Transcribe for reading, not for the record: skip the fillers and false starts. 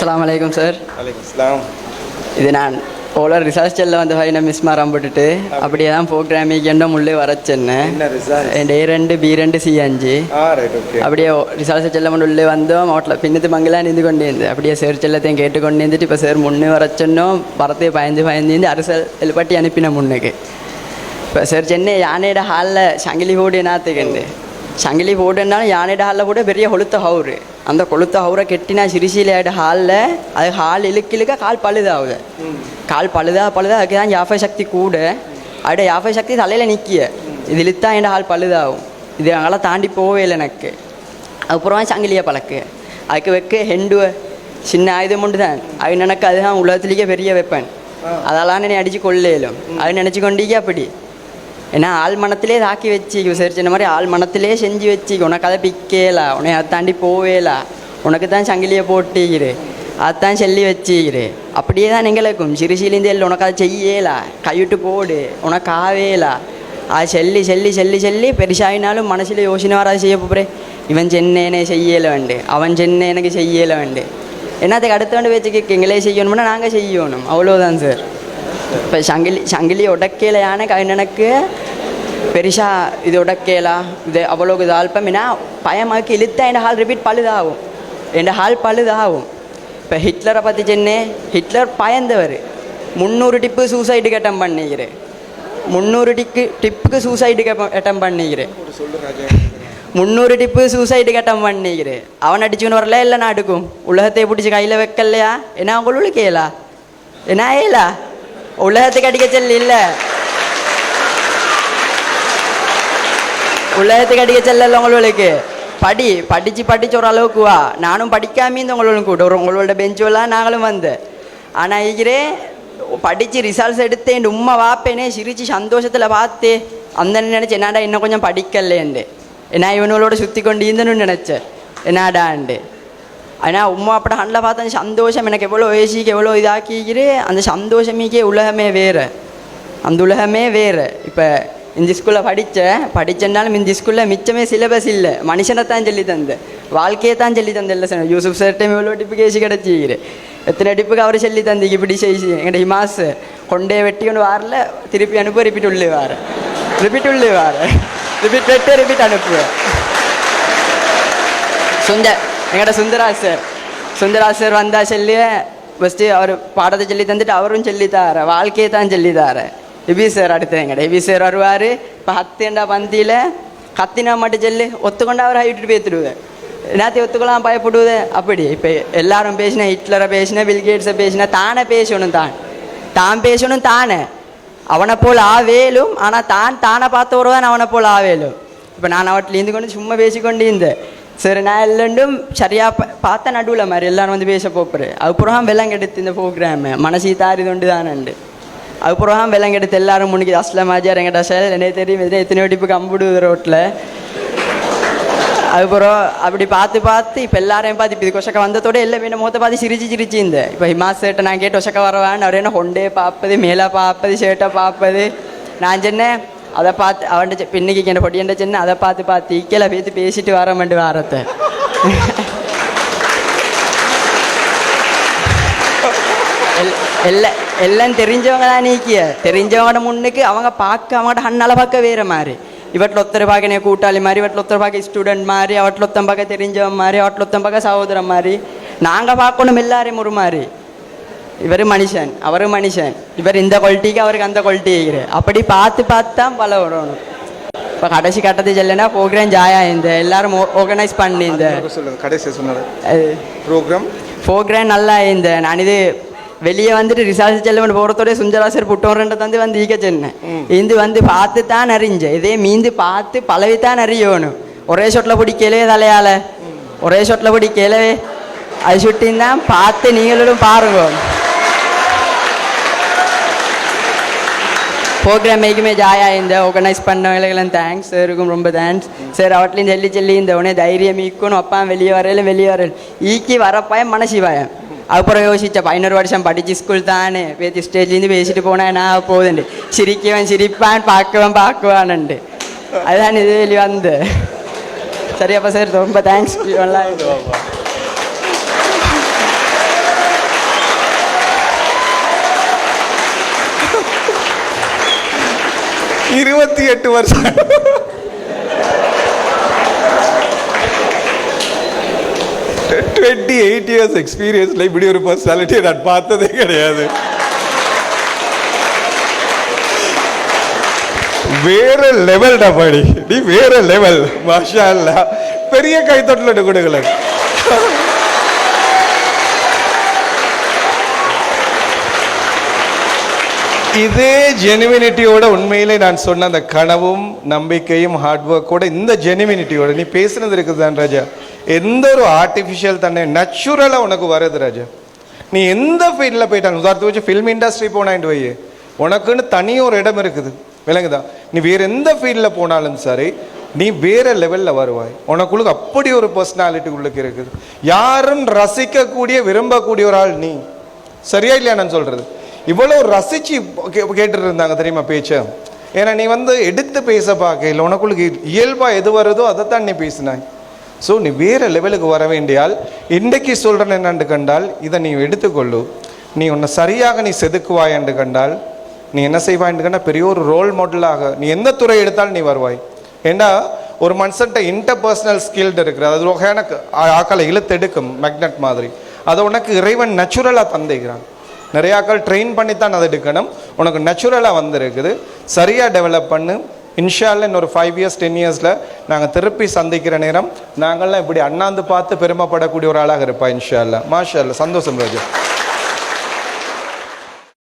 அஸ்ஸலாமு அலைக்கும் சார். வலைக்கும் அஸ்ஸலாம். இது நான் ஓலர் ரிசர்ச் செல்ல வந்து ஃபைன மிஸ் மாறம்பட்டுட்டு அப்படியே தான் ப்ரோக்ராமிங் என்ன உள்ளே வரச்சேன்னு என் A2 B2 C5 அப்படியே ரிசர்ச் செல்ல உள்ளே வந்தோம். அவட்டில் பின்னத்து மங்களாக நின்று கொண்டு இருந்து அப்படியே சேர் செல்லத்தையும் கேட்டுக்கொண்டு இருந்துட்டு இப்போ சார் முன்னே வரச்சோன்னும் வரத்தையே பயந்து அரசல் எழுப்பட்டி அனுப்பின முன்னுக்கு. இப்போ சார் சென்னை யானையோட ஹாலில் சங்கிலி போடு நாத்துக்கண்டு சங்கிலி போடுனாலும் யானையோட ஹாலில் கூட பெரிய கொளுத்த ஹவுரு. அந்த கொளுத்த ஹவுரை கெட்டினா சிறுசியிலாயிட ஹாலில் அது ஹால் இழுக்க கால் பழுதாகுது. கால் பழுதா அதுக்கு தான் யாஃபை சக்தி கூட அப்படியே யாஃபை சக்தி தலையில் நிற்கிய இது இழுத்தா என் ஹால் பழுதாகும். இது அங்கெல்லாம் தாண்டி போவே இல்லை எனக்கு. அதுக்கப்புறமா சங்கிலியை பழக்கு அதுக்கு வைக்க ஹெண்டுவை சின்ன ஆயுதம் உண்டு தான். அது எனக்கு அதுதான் உலகத்துலேயே பெரிய வெப்பன். அதெல்லாம் நீ அடித்து கொள்ளையிலும் அது நினச்சி கொண்டீங்க அப்படி. ஏன்னா ஆள் மனத்திலே தாக்கி வச்சுக்கோ சரி சின்ன மாதிரி ஆள் மனத்திலே செஞ்சு வச்சுக்கோ. உனக்கு அதை பிக்கேலா உன்னை அதை தாண்டி போவேலா உனக்கு தான் சங்கிலியை போட்டிக்கிறு அதைத்தான் சொல்லி வச்சுக்கிறு. அப்படியே தான் எங்களுக்கும் சிறுசிலேருந்து இல்லை உனக்கு அதை செய்யலா கைவிட்டு போடு உனக்கு ஆவேலா அது சொல்லி பெருசாகினாலும் மனசில் யோசனை வராது செய்ய போகிறேன். இவன் சென்னைனே செய்யலை வேண்டு அவன் சென்னை எனக்கு செய்யலை வேண்டு என்னத்துக்கு அடுத்த வேண்டு வச்சுக்க எங்களே செய்யணும்னா நாங்கள் செய்யணும் அவ்வளோதான் சார். இப்போ சங்கிலி உடக்கேல யானை எனக்கு பெருசாக இது உடக்கேலா இது அவ்வளோக்கு இது ஆல்பம் ஏன்னா பயமாக்கி இழுத்தா என் ஹால் ரிப்பீட் பழுதாகும் என் ஹால் பழுதாகும். இப்போ ஹிட்லரை பற்றி சென்னே ஹிட்லர் பயந்தவர் 300 டிப்பு சூசைடுக்கு அட்டம் பண்ணிக்கிறேன் 300 டிப்புக்கு சூசைடுக்கு அட்டம் பண்ணிக்கிறேன் 300 டிப்பு சூசைடுக்கு அட்டம் பண்ணிக்கிறேன். அவன் அடிச்சுன்னு வரல இல்லை நாட்டுக்கும் உலகத்தை பிடிச்சி கையில் வைக்கலையா ஏன்னா அவங்களுக்கு கேளா என்ன ஏலா உலகத்துக்கு அடிக்க செல்ல இல்லை உலகத்துக்கு அடிக்க செல்ல உங்களுக்கு படித்து ஒரு அளவுக்கு வா. நானும் படிக்காமே இந்த உங்களும் கூட உங்களோட பெஞ்செல்லாம் நாங்களும் வந்தேன். ஆனால் ஈகிறே படித்து ரிசல்ட்ஸ் எடுத்து என் உண்மை வாப்பேனே சிரித்து சந்தோஷத்தில் பார்த்து அந்த நினச்சி என்னாடா இன்னும் கொஞ்சம் படிக்கலேண்டு ஏன்னா இவனோட சுற்றி கொண்டு இருந்தேன்னு நினச்சேன் என்னாடாண்டு. ஆனால் உம்மா அப்படி ஹண்டில் பார்த்த அந்த சந்தோஷம் எனக்கு எவ்வளோ வயசுக்கு எவ்வளோ இதாக்கிக்கிறே அந்த சந்தோஷமிக்கே உலகமே வேறு அந்த உலகமே வேறு. இப்போ இந்த ஸ்கூலில் படித்தேன்னாலும் இந்த ஸ்கூலில் மிச்சமே சிலபஸ் இல்லை மனுஷனை தான் சொல்லி தந்தேன் வாழ்க்கையை தான் சொல்லி தந்தேன் இல்லை சார். யூசுப் சார் டைம் எவ்வளோ டிப்பு கேசி கிடச்சிக்கிறேன் எத்தனை டிப்புக்கு அவர் சொல்லி தந்திக்கு இப்படி செய்து எங்கள்ட ஹிமாஸ் கொண்டே வெட்டி கொண்டு வாரில் திருப்பி அனுப்புவேன் ரிப்பீட் உள்ளே வார ரிப்பீட் வெட்டு ரிப்பீட் அனுப்புவேன். எங்கள்ட சுந்தராஜ் சார் வந்தால் சொல்லி ஃபஸ்ட்டு அவர் பாடத்தை சொல்லி தந்துட்டு அவரும் சொல்லித்தார வாழ்க்கையை தான் சொல்லித்தார. எபி சார் அடுத்து எங்கள்ட எபி சார் வருவார். இப்போ 10 பந்தியில் கத்தினா மட்டும் சொல்லி ஒத்துக்கொண்டு அவர் விட்டுட்டு பேத்துடுவேன் எல்லாத்தையும் ஒத்துக்கலாம் பயப்படுவது அப்படி. இப்போ எல்லாரும் பேசினேன் ஹிட்லரை பேசினேன் பில்கேட்ஸை பேசினேன் தானே பேசணும் தான் பேசணும் தானே அவனை போல் ஆவேலும். ஆனால் தானே பார்த்து வருவான் அவனை போல் ஆவேலும். இப்போ நான் அவட்டில் இருந்து கொண்டு சும்மா பேசிக்கொண்டு இருந்தேன் சரி நான் எல்லாம் சரியாக பார்த்த நடுவில் மாதிரி எல்லோரும் வந்து பேச போகிறேன். அதுக்கப்புறம் வெள்ளங்கெடுத்து இந்த ப்ரோக்ராமு மனசு தாரி தொண்டு தானண்டு அதுக்கப்புறம் வெள்ளங்கெடுத்து எல்லாரும் முன்னிக்கு அஸ்லமாஜார் எங்கிட்ட சார் என்ன தெரியும் எத்தனையோ டிப்பு கம்பிடுது ரோட்டில். அதுக்கப்புறம் அப்படி பார்த்து இப்போ எல்லாரையும் பார்த்து இப்போ இது கொஷக்க வந்ததோட எல்லாம் வேணும் முகத்தை பார்த்து சிரிச்சு இருந்தேன். இப்போ ஹிமாஸ் சேட்டை நான் கேட்டு ஒஷக்க வரவான்னு அவர் என்ன ஹொண்டே பார்ப்பது மேலே பார்ப்பது ஷர்ட்டை பார்ப்பது நான் சொன்னேன் அதை பார்த்து அவன்கிட்ட பின்னிக்கு என்ன பொடியன்ட்ட சின்ன அதை பார்த்து ஈக்கலை பேத்து பேசிட்டு வரமாட்டு வாரத்தை எல்லாம் தெரிஞ்சவங்க தான் நீக்கிய தெரிஞ்சவங்களோட முன்னுக்கு அவங்க பார்க்க அவங்கள்ட்ட ஹண்ணால் பார்க்க வேறு மாதிரி இவட்டில் ஒருத்தர் பார்க்க கூட்டாளி மாதிரி இவட்டில் ஒருத்தர் பார்க்க ஸ்டூடெண்ட் மாதிரி அவட்டில் ஒருத்தன் பார்க்க தெரிஞ்சவன் மாதிரி அவட்டில் ஒருத்தன் பார்க்க சகோதரன் மாதிரி நாங்கள் பார்க்கணும் எல்லாரையும் ஒரு மாதிரி. இவர் மனுஷன் அவரும் மனுஷன் இவர் இந்த குவாலிட்டிக்கு அவருக்கு அந்த குவாலிட்டி அப்படி பார்த்து தான் பல வரணும். இப்போ கடைசி கட்டத்தை சொல்லனா ப்ரோக்ராம் ஜாயா இந்த எல்லாரும் ஆர்கனைஸ் பண்ணி இந்த ப்ரோக்ராம் நல்லா இந்த நான் இது வெளியே வந்துட்டு ரிசர்ச் செல்ல போகிறதோட சுந்தராசர் புட்டோரண்ட வந்து ஈக்க சொன்னேன் இது வந்து பார்த்து தான் அறிஞ்சேன் இதே மீந்து பார்த்து பழவித்தான் அறியணும். ஒரே ஷோட்டில் பிடிக்கலே தலையால் ஒரே ஷோட்டில் பிடிக்கலே அது சுட்டின்னு தான் பார்த்து நீங்களும் பாருங்க. ப்ரோக்ராம் மேக்குமே ஜாயா இந்த ஆர்கனைஸ் பண்ணவங்களுக்கெல்லாம் தேங்க்ஸ் சாருக்கும் ரொம்ப தேங்க்ஸ் சார். அவட்லையும் சொல்லி இந்த உடனே தைரியம் ஈக்கணும் அப்பா வெளியே வரையில ஈக்கி வரப்பாயம் மனசிவாயம். அதுக்கப்புறம் யோசிச்சா 11 வருஷம் படிச்சு ஸ்கூல் தானே பேத்தி ஸ்டேஜ்லேருந்து பேசிட்டு போனா நான் போகுதுண்டு சிரிக்கவன் சிரிப்பான் பார்க்குவான்ண்டு அதுதான் இது வெளியே வந்து சரியாப்பா சார் ரொம்ப தேங்க்ஸ். நல்லா 28 வருஷம் 28 years எக்ஸ்பீரியன்ஸ்ல இப்படி ஒரு பர்சனாலிட்டியை நான் பார்த்ததே கிடையாது. வேற லெவல் டபாடி, நீ வேற லெவல். மாஷா அல்லாஹ், பெரிய கைத்தட்டல் கொடுக்கல. இதே ஜெனுவினிட்டியோட உண்மையிலே நான் சொன்ன அந்த கனவும் நம்பிக்கையும் ஹார்ட் ஒர்க்கோட இந்த ஜெனுவினிட்டியோட நீ பேசுனது இருக்குதான் ராஜா. எந்த ஒரு ஆர்டிஃபிஷியல் தன்னை நேச்சுரலாக உனக்கு வருது ராஜா. நீ எந்த ஃபீல்டில் போயிட்டாங்க, உதாரணத்துக்கு வச்சு ஃபில்ம் இண்டஸ்ட்ரி போனாயிட்டு வை, உனக்குன்னு தனி ஒரு இடம் இருக்குது, விளங்குதா? நீ வேற எந்த ஃபீல்டில் போனாலும் சரி, நீ வேற லெவலில் வருவாய். உனக்குள்ளுக்கு அப்படி ஒரு பர்சனாலிட்டி உள்ளுக்கு இருக்குது. யாரும் ரசிக்கக்கூடிய விரும்பக்கூடிய ஒரு ஆள் நீ. சரியா இல்லையா நான் சொல்றது? இவ்வளோ ரசிச்சு கேட்டுட்டு இருந்தாங்க தெரியுமா பேச்ச. ஏன்னா நீ எடுத்து பேச பார்க்கல, உனக்குள்ளுக்கு இயல்பாக எது வருதோ அதைத்தான் நீ பேசினாய். ஸோ நீ வேறு லெவலுக்கு வர வேண்டியால் இன்றைக்கு சொல்கிறேன் என்னன்னு கண்டால் இதை நீ எடுத்துக்கொள்ளு. நீ உன்னை சரியாக நீ செதுக்குவாய் என்று கண்டால் நீ என்ன செய்வாய்ன்னு கண்டால் பெரிய ஒரு ரோல் மாடலாக நீ எந்த துறை எடுத்தாலும் நீ வருவாய். ஏன்னா ஒரு மனுஷன்ட்ட இன்டர்பர்சனல் ஸ்கில்டு இருக்குது, அது ஒரு வகையான ஆக்களை இழுத்தெடுக்கும் மேக்னெட் மாதிரி. அதை உனக்கு இறைவன் நேச்சுரலாக தந்துக்கிறான். நிறைய ஆக்கள் ட்ரெயின் பண்ணித்தான் அதை எடுக்கணும், உனக்கு நேச்சுரலாக வந்திருக்குது. சரியாக டெவலப் பண்ணு. இன்ஷால்ல இன்னொரு 5 years 10 yearsல நாங்கள் திருப்பி சந்திக்கிற நேரம் நாங்கள்லாம் இப்படி அண்ணாந்து பார்த்து பெருமைப்படக்கூடிய ஒரு ஆளாக இருப்பா இன்ஷால்லா. மாஷா அல்லா, சந்தோஷம் ராஜா.